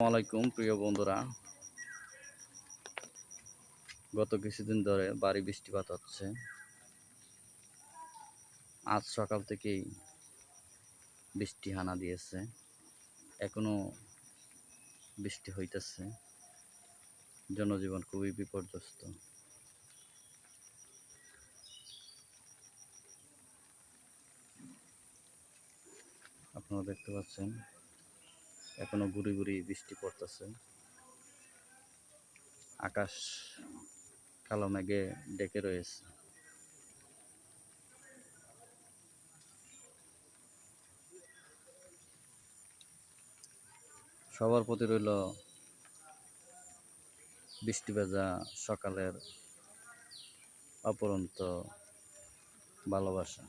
আসসালামাইকুম প্রিয় বন্ধুরা, গত কিছুদিন ধরে ভারী বৃষ্টিপাত হচ্ছে। আজ সকাল থেকেই বৃষ্টি হানা দিয়েছে, এখনো বৃষ্টি হইতেছে। জনজীবন খুবই বিপর্যস্ত। আপনারা দেখতে পাচ্ছেন এখনো গুড়ি গুড়ি বৃষ্টি পড়তেছে। আকাশ কালো মেঘে ডেকে রয়েছে। সবার প্রতি রইল বৃষ্টি ভেজা সকালের অপরন্ত ভালোবাসা।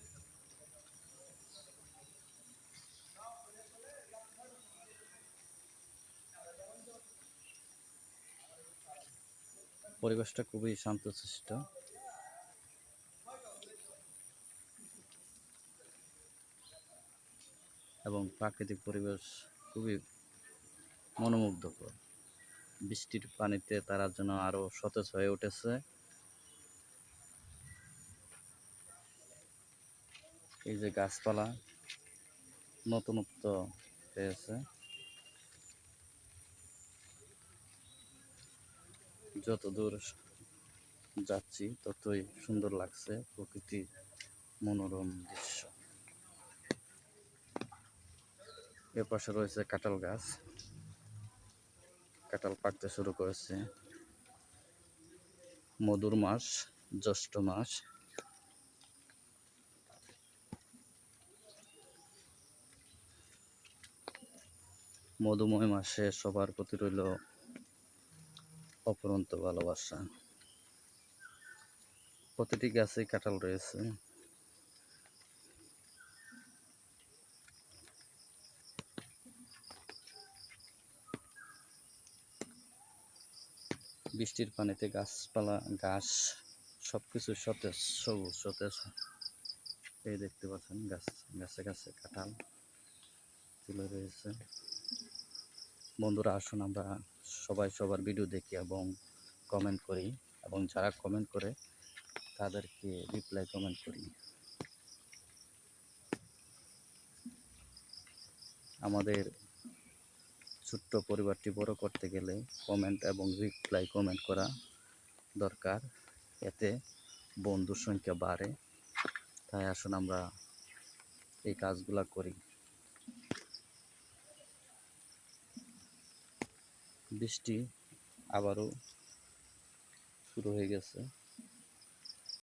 পরিবেশটা খুবই শান্তশিষ্ট এবং প্রাকৃতিক পরিবেশ খুবই মনোমুগ্ধকর। বৃষ্টির পানিতে তারা যেন আরো সতেজ হয়ে উঠেছে। এই যে গাছপালা নতুনত্ব পেয়েছে। যত দূর যাচ্ছি ততই সুন্দর লাগছে প্রকৃতির মনোরম দৃশ্য। এর পাশে রয়েছে কাঁঠাল গাছ, কাঁঠাল পাকতে শুরু করেছে। মধুর মাস, জ্যৈষ্ঠ মাস। মধুময় মাসে সবার প্রতি রইল অপরন্ত ভালোবাসা। প্রতিটি গাছে কাঁঠাল রয়েছে। বৃষ্টির পানিতে গাছপালা, ঘাস সবকিছু সতেজ, সবুজ সতেজ। এই দেখতে পাচ্ছেন গাছে গাছে কাঁঠাল তুলে রয়েছে। বন্ধুরা, আসুন আমরা সবাই সবার ভিডিও দেখি এবং কমেন্ট করি, এবং যারা কমেন্ট করে তাদেরকে রিপ্লাই কমেন্ট করি। আমাদের ছোট্ট পরিবারটি বড় করতে গেলে কমেন্ট এবং রিপ্লাই কমেন্ট করা দরকার, এতে বন্ধুর সংখ্যা বাড়ে। তাই আসুন আমরা এই কাজগুলা করি। বৃষ্টি আবারও শুরু হয়ে গেছে।